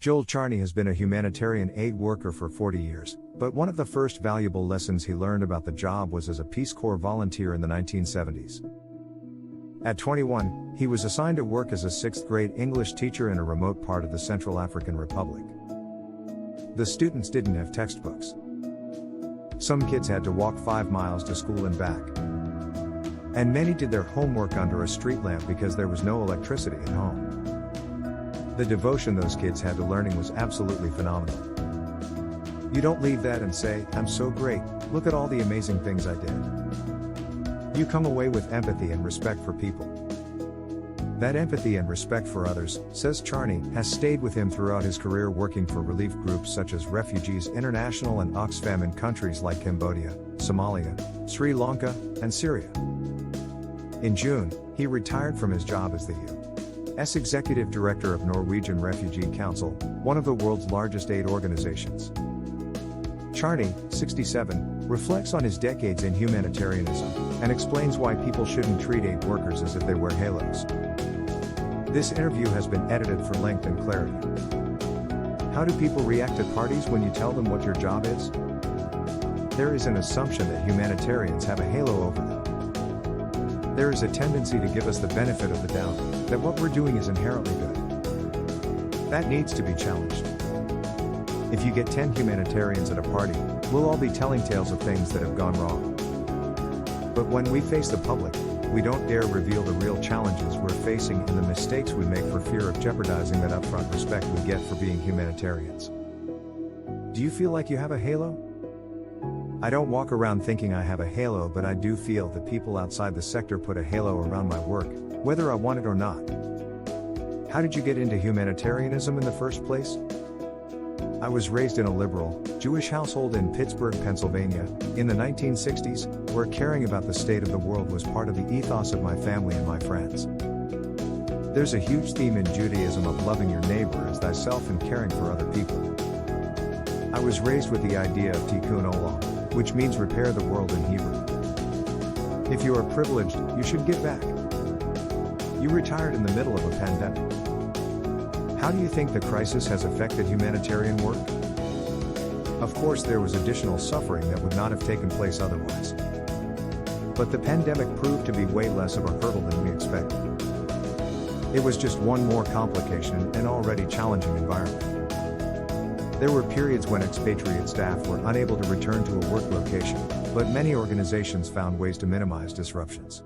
Joel Charny has been a humanitarian aid worker for 40 years, but one of the first valuable lessons he learned about the job was as a Peace Corps volunteer in the 1970s. At 21, he was assigned to work as a 6th grade English teacher in a remote part of the Central African Republic. The students didn't have textbooks. Some kids had to walk 5 miles to school and back. And many did their homework under a street lamp because there was no electricity at home. The devotion those kids had to learning was absolutely phenomenal. You don't leave that and say, "I'm so great, look at all the amazing things I did." You come away with empathy and respect for people. That empathy and respect for others, says Charny, has stayed with him throughout his career working for relief groups such as Refugees International and Oxfam in countries like Cambodia, Somalia, Sri Lanka, and Syria. In June, he retired from his job as the U.S. Executive Director of Norwegian Refugee Council, one of the world's largest aid organizations. Charny, 67, reflects on his decades in humanitarianism, and explains why people shouldn't treat aid workers as if they wear halos. This interview has been edited for length and clarity. How do people react at parties when you tell them what your job is? There is an assumption that humanitarians have a halo over them. There is a tendency to give us the benefit of the doubt, that what we're doing is inherently good. That needs to be challenged. If you get 10 humanitarians at a party, we'll all be telling tales of things that have gone wrong. But when we face the public, we don't dare reveal the real challenges we're facing and the mistakes we make for fear of jeopardizing that upfront respect we get for being humanitarians. Do you feel like you have a halo? I don't walk around thinking I have a halo, but I do feel that people outside the sector put a halo around my work, whether I want it or not. How did you get into humanitarianism in the first place? I was raised in a liberal, Jewish household in Pittsburgh, Pennsylvania, in the 1960s, where caring about the state of the world was part of the ethos of my family and my friends. There's a huge theme in Judaism of loving your neighbor as thyself and caring for other people. I was raised with the idea of tikkun olam, which means repair the world in Hebrew. If you are privileged, you should give back. You retired in the middle of a pandemic. How do you think the crisis has affected humanitarian work? Of course, there was additional suffering that would not have taken place otherwise. But the pandemic proved to be way less of a hurdle than we expected. It was just one more complication in an already challenging environment. There were periods when expatriate staff were unable to return to a work location, but many organizations found ways to minimize disruptions.